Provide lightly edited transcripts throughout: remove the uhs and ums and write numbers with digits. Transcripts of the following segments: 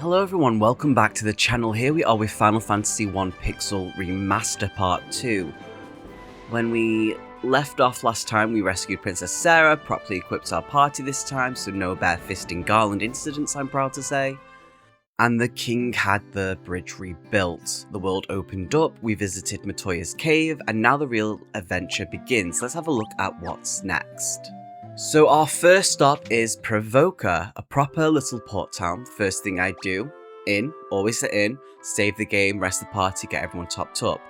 Hello everyone, welcome back to the channel. Here we are with Final Fantasy 1 Pixel Remaster Part 2. When we left off last time, we rescued Princess Sarah, properly equipped our party this time, so no bare-fisting garland incidents, I'm proud to say. And the king had the bridge rebuilt. The world opened up, we visited Matoya's cave, and now the real adventure begins. Let's have a look at what's next. So our first stop is Pravoka, a proper little port town. First thing I do, always at inn, save the game, rest the party, get everyone topped up.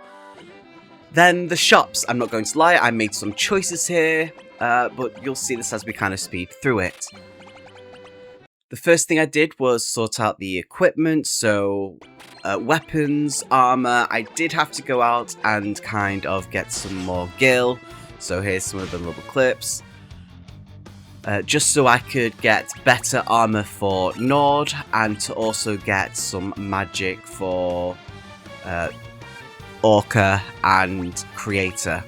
Then the shops, I'm not going to lie, I made some choices here, but you'll see this as we kind of speed through it. The first thing I did was sort out the equipment, so weapons, armor. I did have to go out and kind of get some more gil, so here's some of the little clips. Just so I could get better armor for Nord, and to also get some magic for Orca and Creator.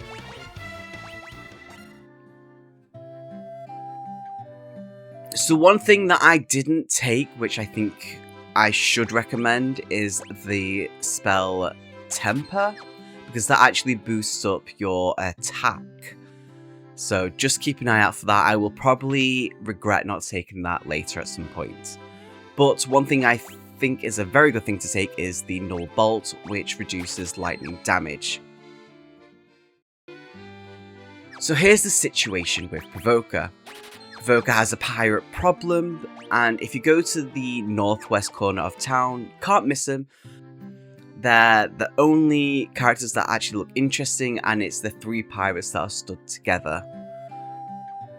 So one thing that I didn't take, which I think I should recommend, is the spell Temper, because that actually boosts up your attack. So just keep an eye out for that. I will probably regret not taking that later at some point. But one thing I think is a very good thing to take is the Null Bolt, which reduces lightning damage. So here's the situation with Pravoka. Pravoka has a pirate problem, and if you go to the northwest corner of town, can't miss him. They're the only characters that actually look interesting, and it's the three pirates that are stood together.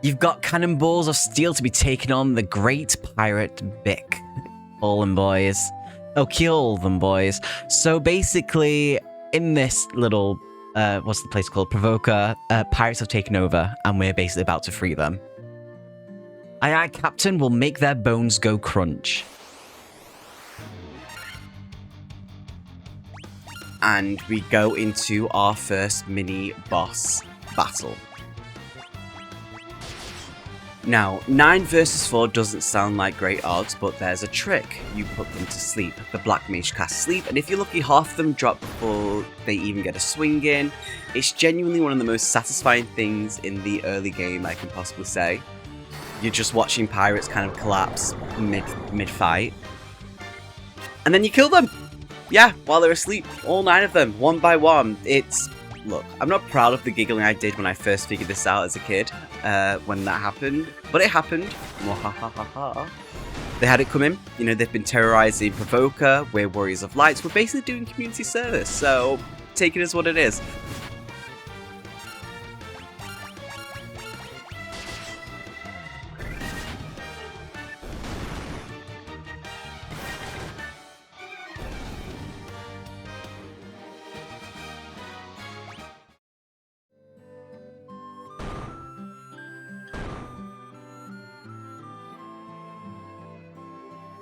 You've got cannonballs of steel to be taken on the great pirate Bick. All them boys. Oh, kill them boys. So basically, in this little, what's the place called? Pravoka, pirates have taken over, and we're basically about to free them. Aye aye, Captain, will make their bones go crunch. And we go into our first mini-boss battle. Now, 9 versus 4 doesn't sound like great odds, but there's a trick. You put them to sleep. The Black Mage casts sleep, and if you're lucky, half of them drop before they even get a swing in. It's genuinely one of the most satisfying things in the early game, I can possibly say. You're just watching pirates kind of collapse mid-fight. And then you kill them! Yeah, while they're asleep, all 9 of them, one by one. Look, I'm not proud of the giggling I did when I first figured this out as a kid, when that happened, but it happened. They had it coming, you know, they've been terrorizing Pravoka, we're Warriors of Lights, we're basically doing community service, so take it as what it is.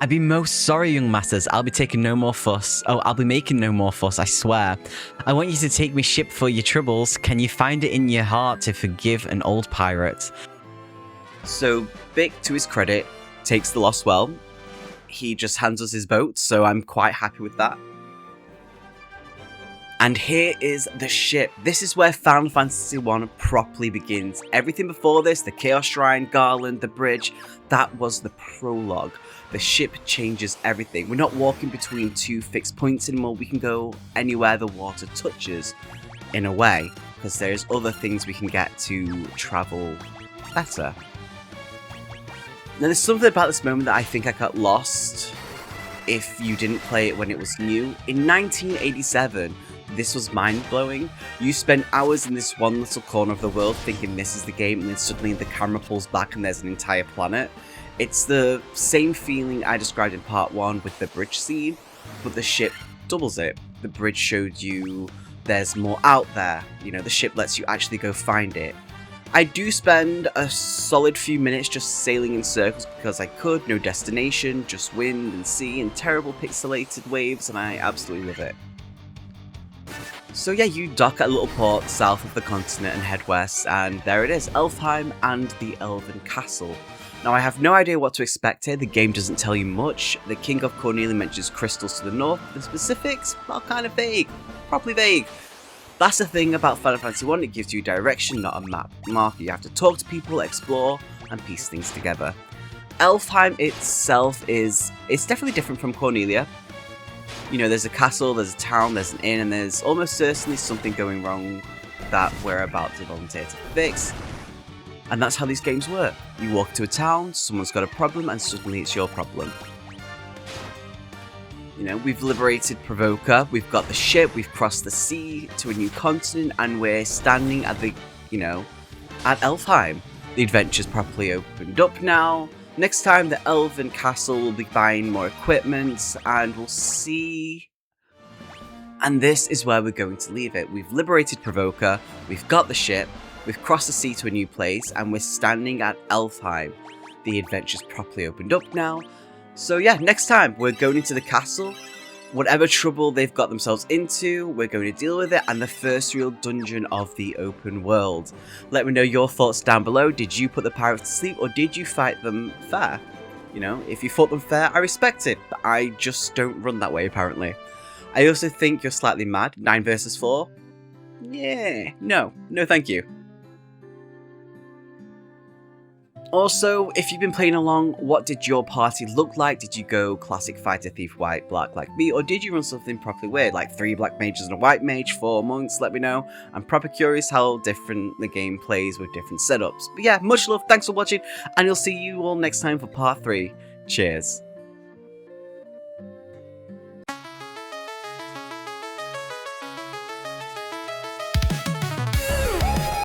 I'd be most sorry, young masters. I'll be taking no more fuss. Oh, I'll be making no more fuss, I swear. I want you to take me ship for your troubles. Can you find it in your heart to forgive an old pirate? So, Bick, to his credit, takes the loss well. He just hands us his boat, so I'm quite happy with that. And here is the ship. This is where Final Fantasy 1 properly begins. Everything before this, the Chaos Shrine, Garland, the bridge, that was the prologue. The ship changes everything. We're not walking between 2 fixed points anymore. We can go anywhere the water touches, in a way, because there's other things we can get to travel better. Now, there's something about this moment that I think I got lost if you didn't play it when it was new. In 1987, this was mind-blowing. You spend hours in this one little corner of the world thinking this is the game, and then suddenly the camera pulls back and there's an entire planet. It's the same feeling I described in part 1 with the bridge scene, but the ship doubles it. The bridge showed you there's more out there. You know, the ship lets you actually go find it. I do spend a solid few minutes just sailing in circles because I could, no destination, just wind and sea and terrible pixelated waves, and I absolutely love it. So yeah, you dock at a little port south of the continent and head west, and there it is, Elfheim and the Elven Castle. Now I have no idea what to expect here, the game doesn't tell you much. The King of Cornelia mentions crystals to the north, the specifics are kind of vague, properly vague. That's the thing about Final Fantasy 1, it gives you direction, not a map marker. You have to talk to people, explore, and piece things together. Elfheim itself it's definitely different from Cornelia. You know, there's a castle, there's a town, there's an inn, and there's almost certainly something going wrong that we're about to volunteer to fix. And that's how these games work. You walk into a town, someone's got a problem, and suddenly it's your problem. You know, we've liberated Pravoka, we've got the ship, we've crossed the sea to a new continent, and we're standing at the, at Elfheim. The adventure's properly opened up now. Next time, the Elven castle will be buying more equipment, and we'll see. And this is where we're going to leave it. We've liberated Pravoka, we've got the ship, we've crossed the sea to a new place, and we're standing at Elfheim. The adventure's properly opened up now. So yeah, next time we're going into the castle. Whatever trouble they've got themselves into, we're going to deal with it, and the first real dungeon of the open world. Let me know your thoughts down below. Did you put the pirates to sleep, or did you fight them fair? You know, if you fought them fair, I respect it, but I just don't run that way apparently. I also think you're slightly mad. 9 versus 4? Yeah, no thank you. Also, if you've been playing along, what did your party look like? Did you go classic fighter, thief, white, black like me? Or did you run something properly weird, like 3 black mages and a white mage, 4 monks? Let me know. I'm proper curious how different the game plays with different setups. But yeah, much love, thanks for watching, and I'll see you all next time for part 3. Cheers.